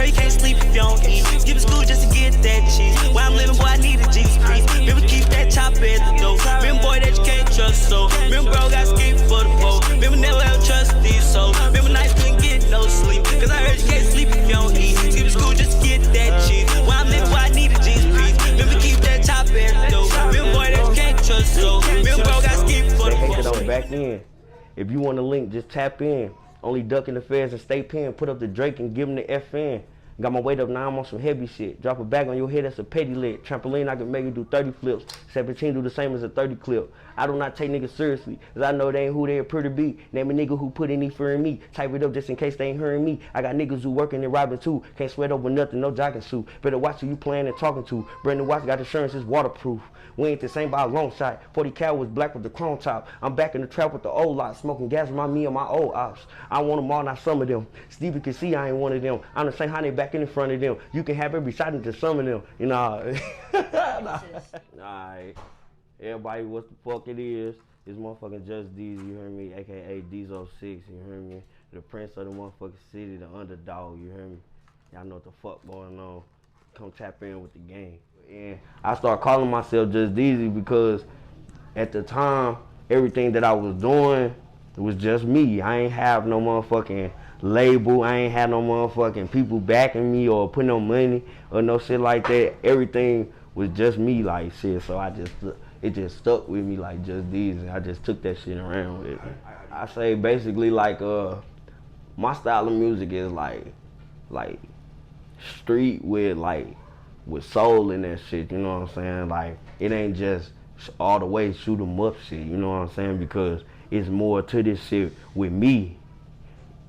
heard you can't sleep if you don't eat. Skip school just to get that cheese. Where I'm living, boy, I need a Jesus priest. Remember, keep that chopper at the door. Remember, boy, that you can't trust, so. Remember, bro, got skipped for the boat. Remember, never ever trust these souls. Remember, nights couldn't get no sleep. Cause I heard you can't sleep if you don't eat. Skip school just to get that cheese. Where I'm living, boy, I need a Jesus priest. Remember, keep that chopper at the door. Remember, boy, that you can't trust, so. Remember, bro, got skipped for the boat. I'm back in. If you want a link, just tap in. Only ducking the feds and stay pinned. Put up the Drake and give him the FN. Got my weight up now, I'm on some heavy shit. Drop a bag on your head, that's a petty lit. Trampoline, I can make you do 30 flips. 17 do the same as a 30 clip. I do not take niggas seriously, cause I know they ain't who they appear to be. Name a nigga who put any fear in me. Type it up just in case they ain't hearing me. I got niggas who working and robbing too. Can't sweat over nothing, no jogging suit. Better watch who you playing and talking to. Brandon Watts got insurance, it's waterproof. We ain't the same by a long shot. 40 cal was black with the chrome top. I'm back in the trap with the old lot. Smoking gas remind me of my old ops. I want them all, not some of them. Stevie can see I ain't one of them. I'm the same how they back in front of them. You can have every shot into some of them. You know. Alright. Everybody, what the fuck it is? It's motherfucking Just Deezy, you hear me? AKA Kbsixx, you hear me? The prince of the motherfucking city, the underdog, you hear me? Y'all know what the fuck going on. Come tap in with the game. And I started calling myself Just Deezy because at the time, everything that I was doing, it was just me. I ain't have no motherfucking label. I ain't had no motherfucking people backing me or putting no money or no shit like that. Everything was just me, like shit. So it just stuck with me like Just Deezy. I just took that shit around with me. I say basically like my style of music is like street with soul in that shit, you know what I'm saying? Like, it ain't just all the way shoot 'em up shit, you know what I'm saying? Because it's more to this shit with me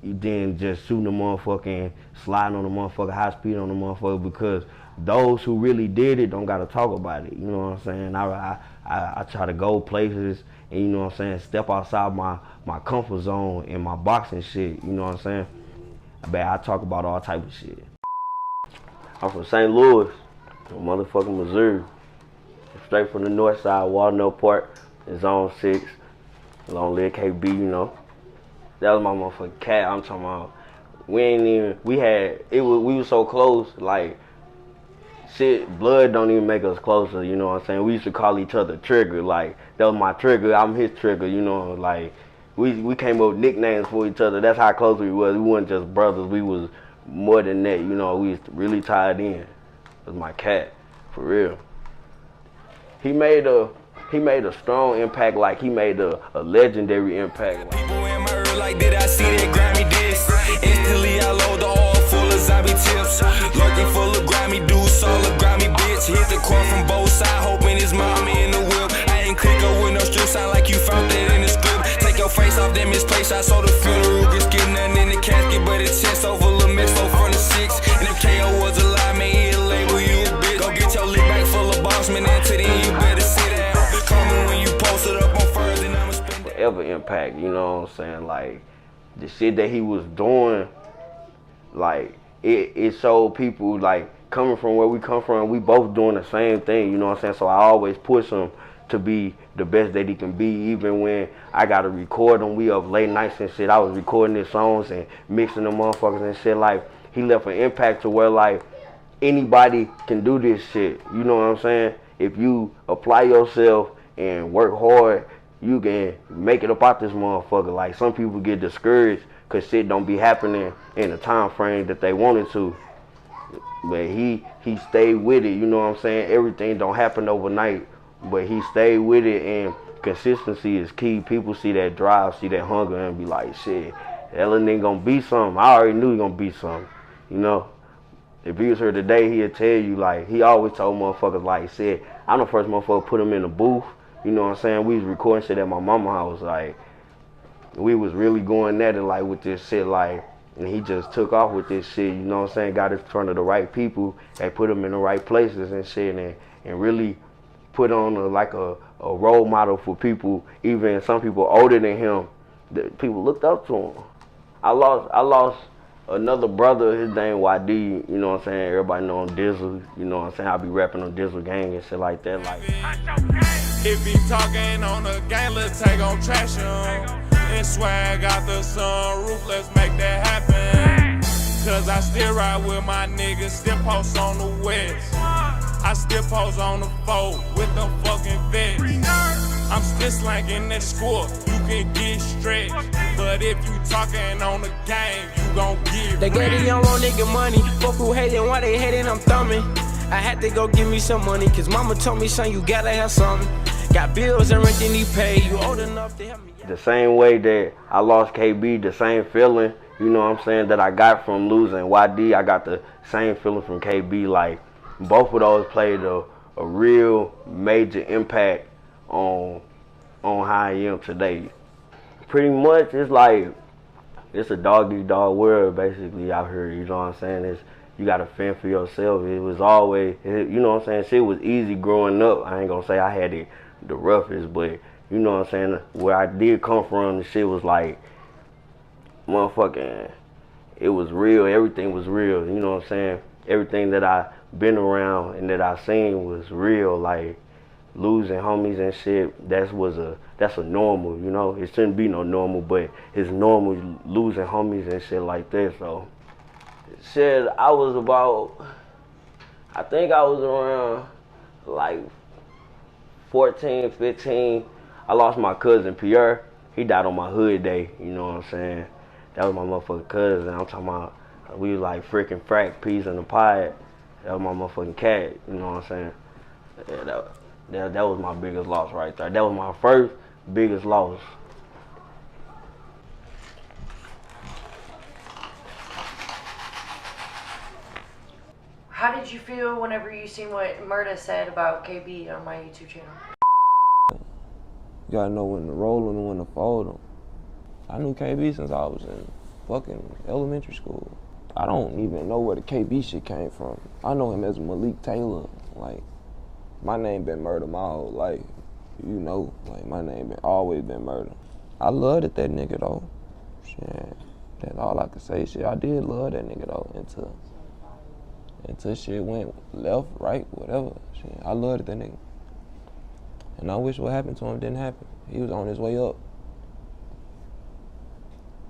than just shooting the motherfucking, sliding on the motherfucker, high speed on the motherfucker, because those who really did it don't gotta talk about it, you know what I'm saying? I try to go places and, you know what I'm saying, step outside my comfort zone and my boxing shit, you know what I'm saying? I talk about all type of shit. I'm from St. Louis, motherfucking Missouri. Straight from the north side, Walnut Park, Zone 6. Long live KB, you know. That was my motherfucking cat. I'm talking about. We were so close, like, shit, blood don't even make us closer, you know what I'm saying? We used to call each other Trigger, like, that was my trigger, I'm his trigger, you know, like, we came up with nicknames for each other. That's how close we was. We weren't just brothers, we was more than that, you know, we was really tied in. It was my cat, for real. He made a strong impact, like he made a legendary impact. People in my ear like, did I see that Grammy disc? Instantly I load the all full of zombie tips. Lurking full of grimy dudes, all a grimy bitch. Hit the court from both sides, hoping his mommy in the whip. I ain't click up with no strip, sound like you found that in the script. Take your face off, that misplaced shots, so the funeral gets getting nothing in the casket, but it's chest over a mix, so front of 6. And if KO was alive, man, he'll label you a bitch. Go get your lip back full of boss, man, until then you better sit down. Call me when you post it up on first, and I'ma spend it. Forever impact, you know what I'm saying? Like, the shit that he was doing, like, it showed people, like, coming from where we come from, we both doing the same thing, you know what I'm saying? So I always push him to be the best that he can be, even when I gotta record him. We up late nights and shit. I was recording his songs and mixing them motherfuckers and shit. Like, he left an impact to where, like, anybody can do this shit, you know what I'm saying? If you apply yourself and work hard, you can make it up out this motherfucker. Like, some people get discouraged because shit don't be happening in the time frame that they wanted to. But he stayed with it, you know what I'm saying? Everything don't happen overnight, but he stayed with it, and consistency is key. People see that drive, see that hunger, and be like, shit, that little nigga gonna be something. I already knew he gonna be something, you know? If he was here today, he'd tell you, like, he always told motherfuckers, like he said, I'm the first motherfucker put him in the booth. You know what I'm saying? We was recording shit at my mama's house, like, we was really going at it, like, with this shit, like, and he just took off with this shit, you know what I'm saying? Got in front of the right people and put him in the right places and shit, and really put on a role model for people, even some people older than him, that people looked up to him. I lost another brother, his name YD, you know what I'm saying? Everybody know him Dizzle, you know what I'm saying? I be rapping on Dizzle Gang and shit like that. Like, if he talking on the gang, let's take on trash him. And swag out the sunroof, let's make that happen. Cause I still ride with my niggas, still post on the west. I still post on the 4 with the fucking vets. I'm still slanging that score, you can get stretched. But if you talking on the game, you gon' get They gave the young little nigga money. Fuck who hating, why they hating, I'm thumbing. I had to go give me some money, cause mama told me, son, you gotta have something. Got bills and rent and he pay, you old enough to help me. The same way that I lost KB, the same feeling, you know what I'm saying, that I got from losing YD, I got the same feeling from KB. Like, both of those played a real major impact on how I am today. Pretty much, it's like, it's a dog-eat-dog world basically out here, you know what I'm saying? You gotta fend for yourself. It was always, you know what I'm saying, shit was easy growing up. I ain't gonna say I had it the roughest, but you know what I'm saying, where I did come from, the shit was like, motherfucking, it was real, everything was real, you know what I'm saying? Everything that I been around and that I seen was real, like losing homies and shit, that's a normal, you know? It shouldn't be no normal, but it's normal losing homies and shit like that, so. Shit, I think I was around like 14, 15. I lost my cousin Pierre. He died on my hood day, you know what I'm saying? That was my motherfucking cousin. I'm talking about, we was like freaking frack, peas in the pie. That was my motherfucking cat, you know what I'm saying? Yeah, that was my biggest loss right there. That was my first biggest loss. How did you feel whenever you seen what Murda said about KB on my YouTube channel? You gotta know when to roll them and when to fold them. I knew KB since I was in fucking elementary school. I don't even know where the KB shit came from. I know him as Malik Taylor. Like, my name been Murda my whole life. You know, like my name always been Murda. I loved it, that nigga though. Shit, that's all I could say. Shit, I did love that nigga though until shit went left, right, whatever. Shit, I loved that nigga. And I wish what happened to him didn't happen. He was on his way up.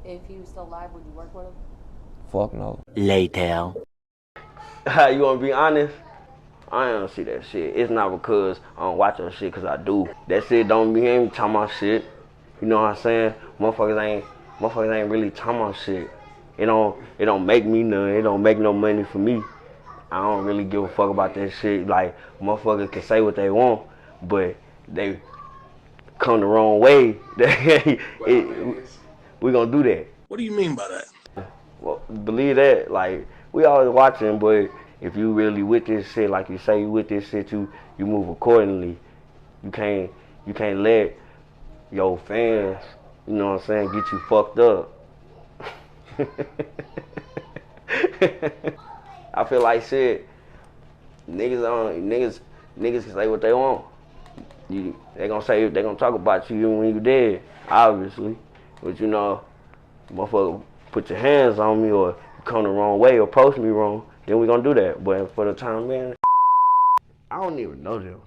If he was still alive, would you work with him? Fuck no. Later. You wanna be honest? I don't see that shit. It's not because I don't watch that shit, cause I do. That shit don't be ain't talking about shit. You know what I'm saying? Motherfuckers ain't really talking about shit. It don't make me none. It don't make no money for me. I don't really give a fuck about that shit. Like, motherfuckers can say what they want, but they come the wrong way. We gonna do that. What do you mean by that? Well, believe that. Like, we always watching, but if you really with this shit, like you say you with this shit, you move accordingly. You can't let your fans, you know what I'm saying, get you fucked up. I feel like shit, niggas can say what they want. They gonna talk about you when you dead, obviously. But you know, motherfucker, put your hands on me or come the wrong way or approach me wrong, then we gonna do that. But for the time being, I don't even know them.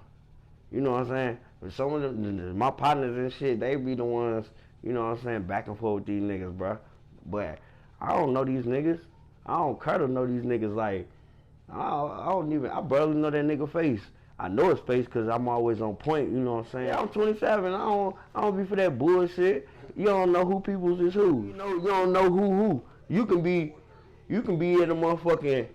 You know what I'm saying? But some of them, my partners and shit, they be the ones, you know what I'm saying, back and forth with these niggas, bro. But I don't know these niggas. I don't care to know these niggas. Like, I barely know that nigga face. I know his face because I'm always on point, you know what I'm saying? I'm 27, I don't be for that bullshit. You don't know who peoples is who. You don't know who. You can be at a motherfucking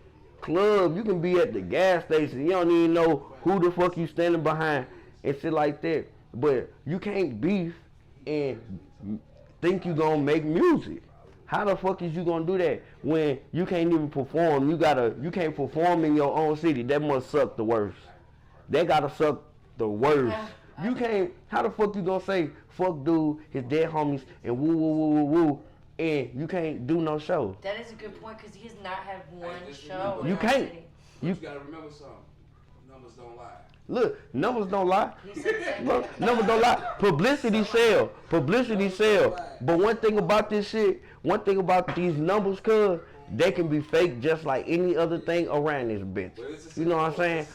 club, you can be at the gas station, you don't even know who the fuck you standing behind and shit like that. But you can't beef and think you gonna make music. How the fuck is you gonna do that when you can't even perform? You can't perform in your own city. That must suck the worst. They gotta suck the worst. You can't, how the fuck you gonna say, fuck dude, his dead homies, and woo, woo, woo, woo, woo, and you can't do no show? That is a good point, because he has not had one show. You can't. You gotta remember something. Numbers don't lie. Look, numbers don't lie. Look, numbers don't lie. Publicity sell. Publicity sell. But one thing about this shit, one thing about these numbers, cuz, they can be fake just like any other thing around this bitch. You know what I'm saying?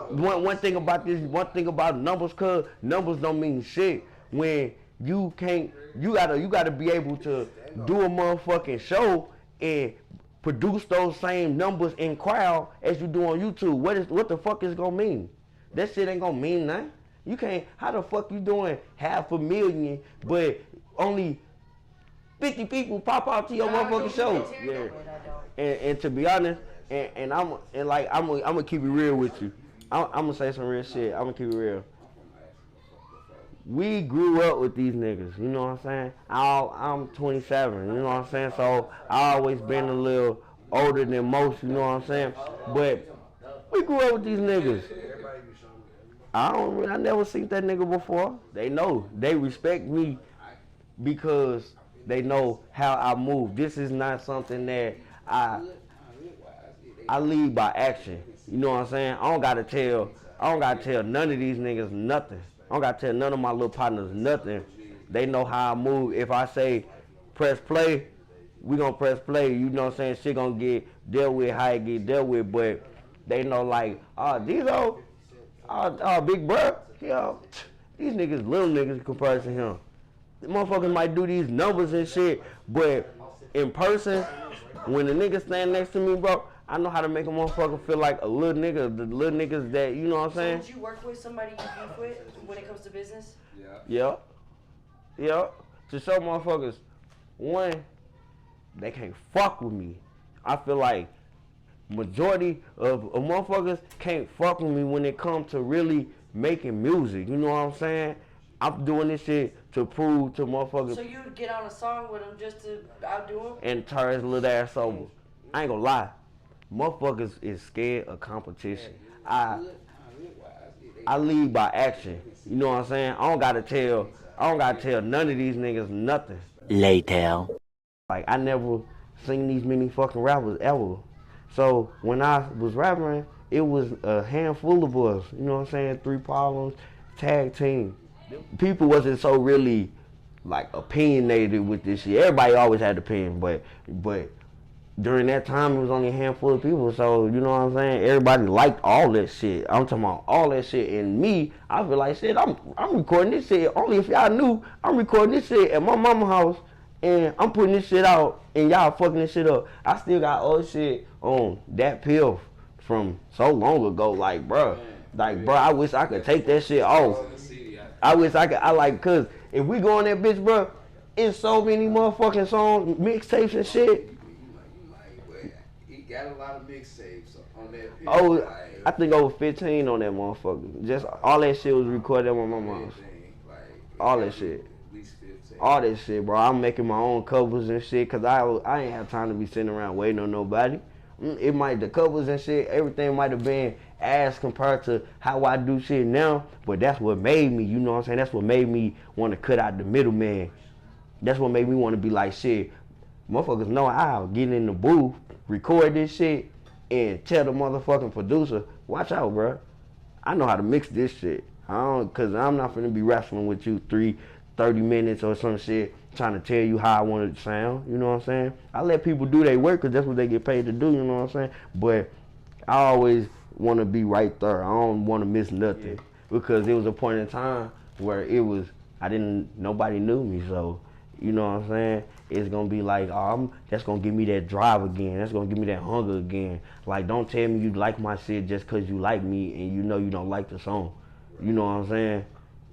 One thing about this, one thing about numbers, cuz, numbers don't mean shit. When you can't, you gotta be able to do a motherfucking show and produce those same numbers in crowd as you do on YouTube. What the fuck is gonna mean? That shit ain't gonna mean nothing. You can't, how the fuck you doing 500,000 but only 50 people pop out to your motherfucking show? Yeah. And to be honest, I'm gonna keep it real with you. I'm gonna say some real shit. I'm gonna keep it real. We grew up with these niggas, you know what I'm saying? I'm 27, you know what I'm saying? So I always been a little older than most, you know what I'm saying? But we grew up with these niggas. I never seen that nigga before. They know. They respect me because they know how I move. This is not something that I lead by action. You know what I'm saying? I don't gotta tell none of these niggas nothing. I don't gotta tell none of my little partners nothing. They know how I move. If I say press play, we gonna press play. You know what I'm saying? Shit gonna get dealt with how it get dealt with. But they know like, Deezy, big bro, yeah, these niggas little niggas compared to him. The motherfuckers might do these numbers and shit, but in person, when the nigga stand next to me, bro, I know how to make a motherfucker feel like a little nigga, the little niggas that, you know what I'm saying? So would you work with somebody you beef with when it comes to business? Yeah. To show motherfuckers, one, they can't fuck with me. I feel like majority of motherfuckers can't fuck with me when it comes to really making music. You know what I'm saying? I'm doing this shit to prove to motherfuckers. So you would get on a song with him just to outdo him? And turn his little ass over. I ain't gonna lie. Motherfuckers is scared of competition. I lead by action. You know what I'm saying? I don't gotta tell none of these niggas nothing. Later. Like, I never seen these many fucking rappers ever. So when I was rapping, it was a handful of us. You know what I'm saying? 3 Problems, tag team. People wasn't so really like opinionated with this shit. Everybody always had opinion, but during that time it was only a handful of people. So you know what I'm saying? Everybody liked all that shit. I'm talking about all that shit. And me, I feel like shit. I'm recording this shit. Only if y'all knew, I'm recording this shit at my mama's house. And I'm putting this shit out, and y'all fucking this shit up. I still got old shit on that pill from so long ago. Like, bro, I wish I could take that shit off. I wish I could, cause if we go on that bitch, bro, it's so many motherfucking songs, mixtapes and shit. He got a lot of mixtapes on that pill. Oh, I think over 15 on that motherfucker. Just all that shit was recorded at my mama's house. All that shit. All that shit, bro. I'm making my own covers and shit, cause I ain't have time to be sitting around waiting on nobody. The covers and shit, everything might have been ass compared to how I do shit now, but that's what made me, you know what I'm saying? That's what made me want to cut out the middleman. That's what made me want to be like, shit, motherfuckers know I'll get in the booth, record this shit, and tell the motherfucking producer, watch out, bro. I know how to mix this shit. Cause I'm not finna be wrestling with you 30 minutes or some shit trying to tell you how I want it to sound, you know what I'm saying? I let people do their work because that's what they get paid to do, you know what I'm saying? But I always want to be right there. I don't want to miss nothing because it was a point in time where nobody knew me, so, you know what I'm saying? It's going to be like, that's going to give me that drive again. That's going to give me that hunger again. Like, don't tell me you like my shit just because you like me and you know you don't like the song. You know what I'm saying?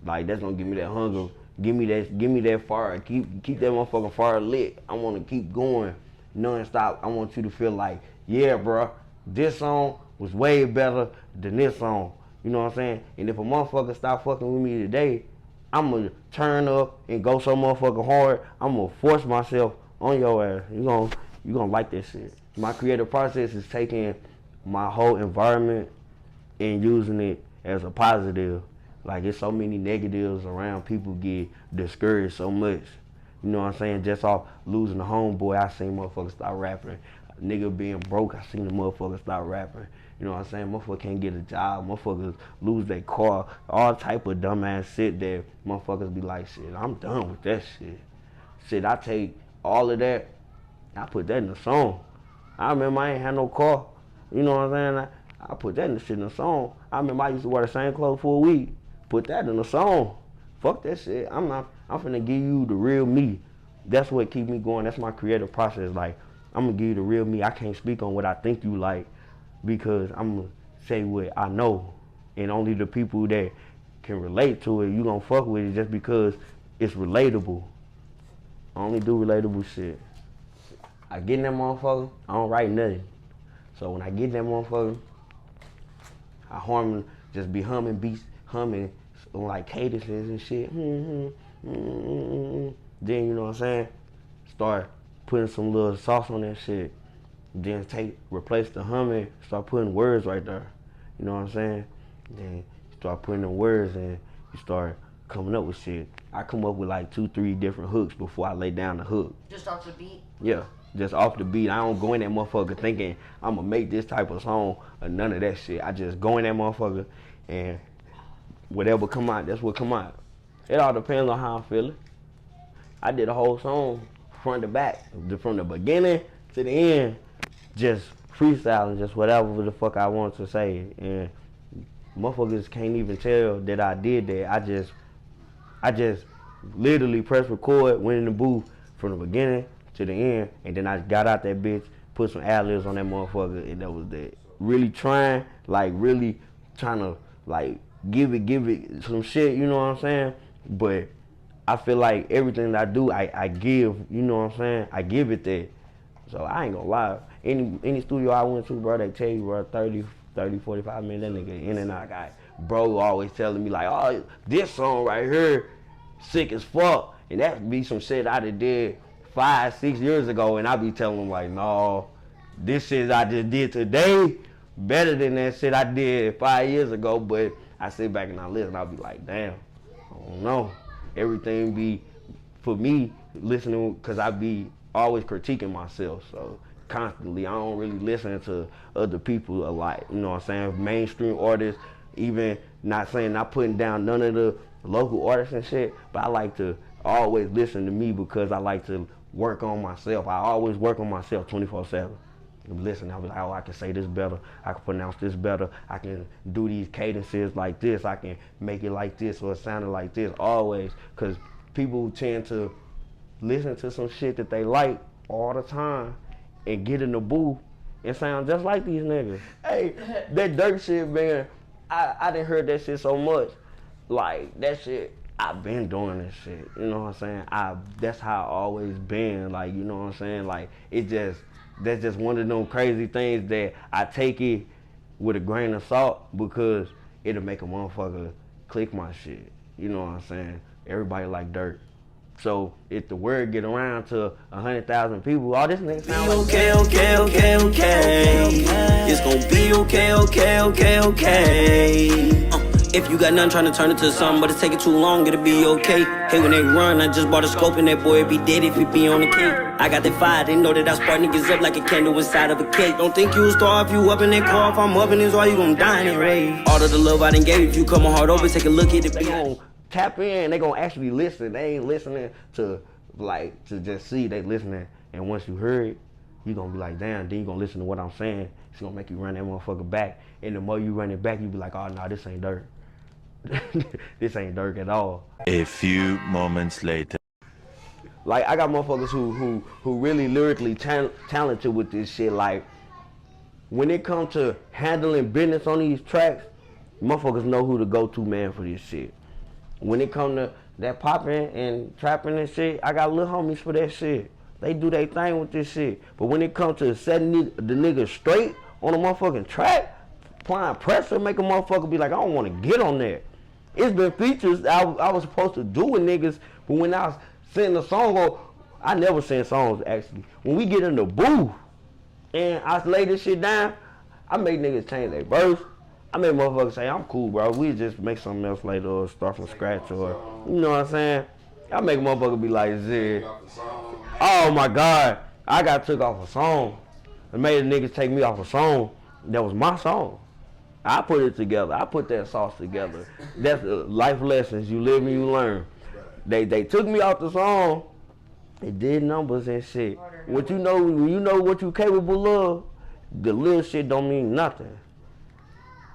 Like, that's going to give me that hunger. Give me that fire. Keep that motherfucking fire lit. I want to keep going non-stop. I want you to feel like, yeah, bro, this song was way better than this song. You know what I'm saying? And if a motherfucker stop fucking with me today, I'm going to turn up and go so motherfucking hard. I'm going to force myself on your ass. You gonna like that shit. My creative process is taking my whole environment and using it as a positive. Like, it's so many negatives around. People get discouraged so much. You know what I'm saying? Just off losing a homeboy, I seen motherfuckers start rapping. A nigga being broke, I seen the motherfuckers start rapping. You know what I'm saying? Motherfuckers can't get a job. Motherfuckers lose their car. All type of dumbass shit that motherfuckers be like, shit, I'm done with that shit. Shit, I take all of that, I put that in the song. I remember I ain't had no car. You know what I'm saying? I put that in the shit in the song. I remember I used to wear the same clothes for a week. Put that in the song. Fuck that shit. I'm finna give you the real me. That's what keep me going. That's my creative process. Like, I'm gonna give you the real me. I can't speak on what I think you like because I'm gonna say what I know. And only the people that can relate to it, you gonna fuck with it just because it's relatable. I only do relatable shit. I get in that motherfucker, I don't write nothing. So when I get in that motherfucker, I just be humming beats, humming like cadences and shit. Then, you know what I'm saying? Start putting some little sauce on that shit. Then replace the humming, start putting words right there. You know what I'm saying? Then start putting the words and you start coming up with shit. I come up with like 2-3 different hooks before I lay down the hook. Just off the beat? Yeah, just off the beat. I don't go in that motherfucker thinking I'm gonna make this type of song or none of that shit. I just go in that motherfucker and whatever come out, that's what come out. It all depends on how I'm feeling. I did a whole song front to back, from the beginning to the end, just freestyling, just whatever the fuck I want to say. And motherfuckers can't even tell that I did that. I just literally pressed record, went in the booth from the beginning to the end, and then I got out that bitch, put some ad-libs on that motherfucker, and that was that. Really trying to like give it some shit, you know what I'm saying? But I feel like everything that I do, I give, you know what I'm saying? I give it that. So I ain't gonna lie. Any studio I went to, bro, they tell you, bro, 30, 45 minutes, that nigga in and out guy. Bro always telling me like, oh, this song right here, sick as fuck. And that be some shit I did 5-6 years ago, and I be telling him like, no, this shit I just did today better than that shit I did 5 years ago. But I sit back and I listen, I'll be like, damn, I don't know. Everything be, for me, listening, because I be always critiquing myself, so constantly. I don't really listen to other people a lot, you know what I'm saying? Mainstream artists, even not putting down none of the local artists and shit, but I like to always listen to me because I like to work on myself. I always work on myself 24/7. Listen, I'll be like, oh, I can say this better, I can pronounce this better, I can do these cadences like this, I can make it like this or it sounded like this, always, because people tend to listen to some shit that they like all the time and get in the booth and sound just like these niggas. Hey, that Dirk shit, man, I done heard that shit so much. Like, that shit, I've been doing this shit, you know what I'm saying? That's how I always been, like, you know what I'm saying? Like, that's just one of them crazy things that I take it with a grain of salt because it'll make a motherfucker click my shit, you know what I'm saying? Everybody like Dirk. So if the word get around to 100,000 people, all this nigga sound like okay. It's gonna be okay. If you got nothing, trying to turn it to something, but it's taking too long, it'll be okay. Hey, when they run, I just bought a scope and that boy be dead if he be on the cake. I got that fire, they know that I spark niggas up like a candle inside of a cake. Don't think you starve, you up in that car, if I'm up in this wall, you gon' die in that rave. All of the love I done gave, if you come on hard over, take a look at it. They gon' tap in, they gon' actually listen. They ain't listening to just see, they listening. And once you hear it, you gonna be like, damn, then you gonna listen to what I'm saying. It's gonna make you run that motherfucker back. And the more you run it back, you be like, oh, no, this ain't Dirk. This ain't Dirk at all. A few moments later. Like, I got motherfuckers who really lyrically talented with this shit. Like, when it comes to handling business on these tracks, motherfuckers know who the go-to man for this shit. When it come to that popping and trapping and shit, I got little homies for that shit. They do their thing with this shit. But when it comes to setting the nigga straight on a motherfucking track, applying pressure, make a motherfucker be like, I don't want to get on that. It's been features I was supposed to do with niggas, but when I was sending a song, I never send songs actually. When we get in the booth and I lay this shit down, I make niggas change their verse. I make motherfuckers say, I'm cool, bro. We just make something else later or start from scratch or, you know what I'm saying? I make a motherfucker be like, Zed. Oh my God, I got took off a song. I made the niggas take me off a song that was my song. I put it together. I put that sauce together. That's life lessons. You live and you learn. They took me off the song. They did numbers and shit. What you know, when you know what you capable of, the little shit don't mean nothing.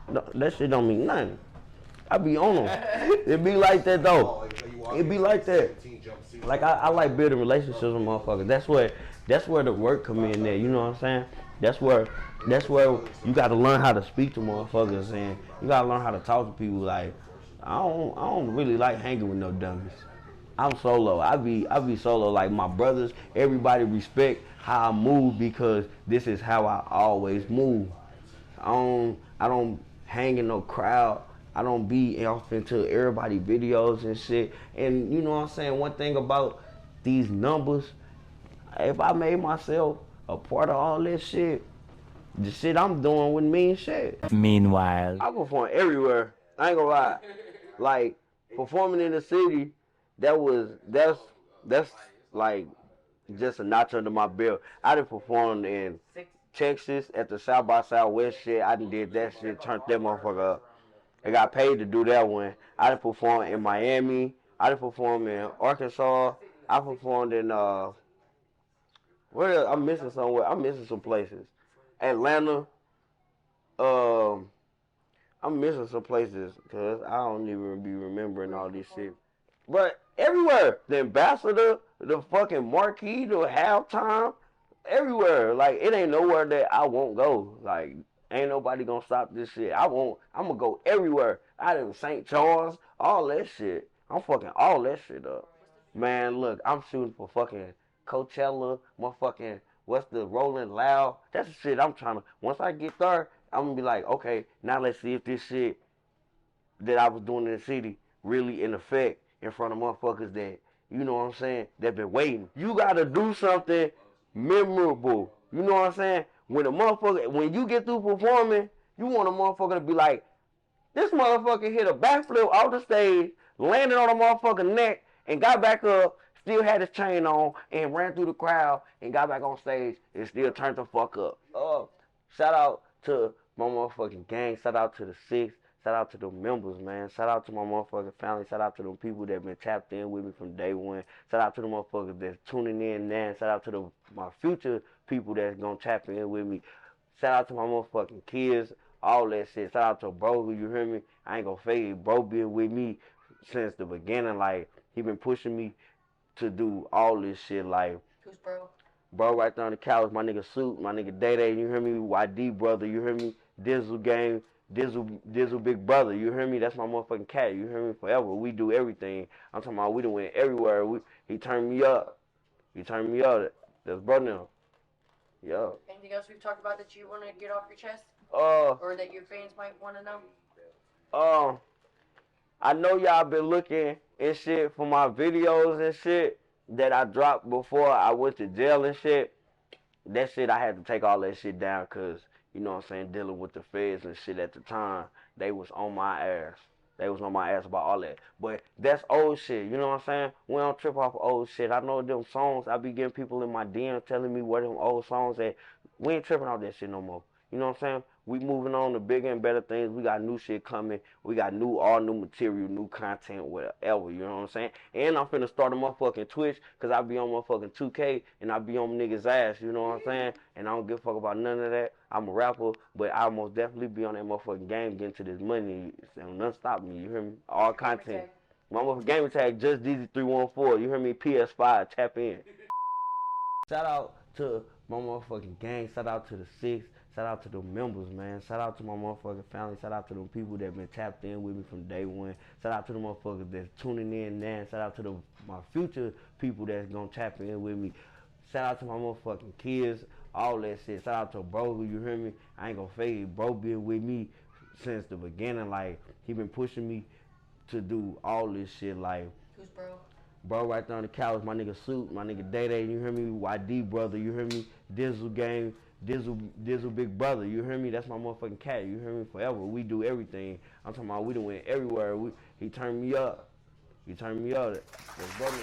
No, that shit don't mean nothing. I be on them. It be like that though. It be like that. Like I like building relationships with motherfuckers. That's where the work come in there. You know what I'm saying? That's where you got to learn how to speak to motherfuckers, and you got to learn how to talk to people. Like I don't really like hanging with no dummies. I'm solo. I be solo. Like my brothers, everybody respect how I move because this is how I always move. I don't hang in no crowd. I don't be off into everybody videos and shit. And you know what I'm saying? One thing about these numbers, if I made myself a part of all this shit, the shit I'm doing wouldn't mean shit. Meanwhile, I perform everywhere. I ain't gonna lie. Like performing in the city, that's like just a notch under my belt. I done performed in Texas at the South by Southwest shit. I done did that shit, turned that motherfucker up. I got paid to do that one. I done performed in Miami. I done performed in Arkansas. I performed in where else? I'm missing somewhere. I'm missing some places. Atlanta. I'm missing some places because I don't even be remembering all this shit. But everywhere, the ambassador, the fucking marquee, the halftime, everywhere. Like it ain't nowhere that I won't go. Like ain't nobody gonna stop this shit. I'm gonna go everywhere. I done St. Charles, all that shit. I'm fucking all that shit up. Man, look, I'm shooting for fucking Coachella, motherfucking, what's the Rolling Loud? That's the shit I'm trying to, once I get there, I'm gonna be like, okay, now let's see if this shit that I was doing in the city really in effect in front of motherfuckers that, you know what I'm saying, that been waiting. You gotta do something memorable. You know what I'm saying? When you get through performing, you want a motherfucker to be like, this motherfucker hit a backflip off the stage, landed on a motherfucker's neck, and got back up, still had his chain on, and ran through the crowd, and got back on stage, and still turned the fuck up. Shout out to my motherfucking gang, shout out to the Six, shout out to the members, man. Shout out to my motherfucking family, shout out to them people that been tapped in with me from day one. Shout out to the motherfuckers that's tuning in now. Shout out to my future people that's gonna tap in with me. Shout out to my motherfucking kids, all that shit. Shout out to bro, you hear me? I ain't gonna fake it. Bro been with me since the beginning. Like, he been pushing me to do all this shit. Like, Who's bro? Bro right there on the couch, my nigga Suit, my nigga Day Day, you hear me? YD brother, you hear me? Dizzle gang, Dizzle big brother, you hear me? That's my motherfucking cat, you hear me? Forever, we do everything. I'm talking about we done went everywhere. He turned me up. He turned me up. That's bro now. Yeah. Anything else we've talked about that you want to get off your chest? Or that your fans might want to know? I know y'all been looking and shit for my videos and shit that I dropped before I went to jail and shit. That shit, I had to take all that shit down because, you know what I'm saying, dealing with the feds and shit at the time, they was on my ass. They was on my ass about all that. But that's old shit, you know what I'm saying? We don't trip off old shit. I know them songs, I be getting people in my DM telling me where them old songs at. We ain't tripping off that shit no more. You know what I'm saying? We moving on to bigger and better things. We got new shit coming. We got all new material, new content, whatever. You know what I'm saying? And I'm finna start a motherfucking Twitch because I be on motherfucking 2K and I be on niggas' ass. You know what I'm saying? And I don't give a fuck about none of that. I'm a rapper, but I most definitely be on that motherfucking game getting to this money. And nothing stop me. You hear me? All content. My motherfucking gamer tag, just Deezy314. You hear me? PS5. Tap in. Shout out to my motherfucking gang. Shout out to the Six. Shout out to the members, man. Shout out to my motherfucking family. Shout out to them people that been tapped in with me from day one. Shout out to the motherfuckers that's tuning in now. Shout out to my future people that's gonna tap in with me. Shout out to my motherfucking kids, all that shit. Shout out to bro, you hear me? I ain't gonna fake it. Bro been with me since the beginning. Like, he been pushing me to do all this shit. Like, who's bro? Bro right there on the couch, my nigga Suit, my nigga Day Day, you hear me? YD brother, you hear me? Dizzle gang, Dizzle big brother, you hear me? That's my motherfucking cat, you hear me? Forever, we do everything. I'm talking about we done went everywhere. He turned me up. He turned me up. That's brother.